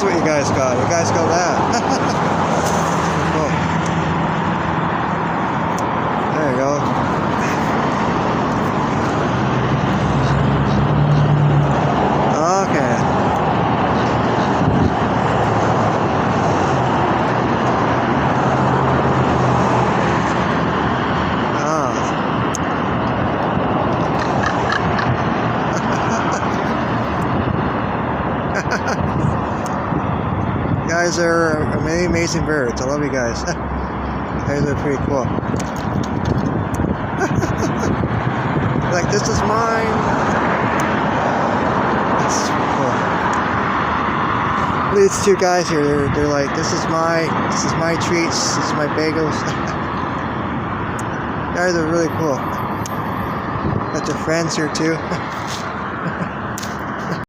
That's what you guys got. You guys got that. Cool. There you go. Okay. You guys are amazing birds. I love you guys. You guys are pretty cool. Like, this is mine. That's cool. These two guys here, they're like, this is my treats, this is my bagels. You guys are really cool. Got your friends here too.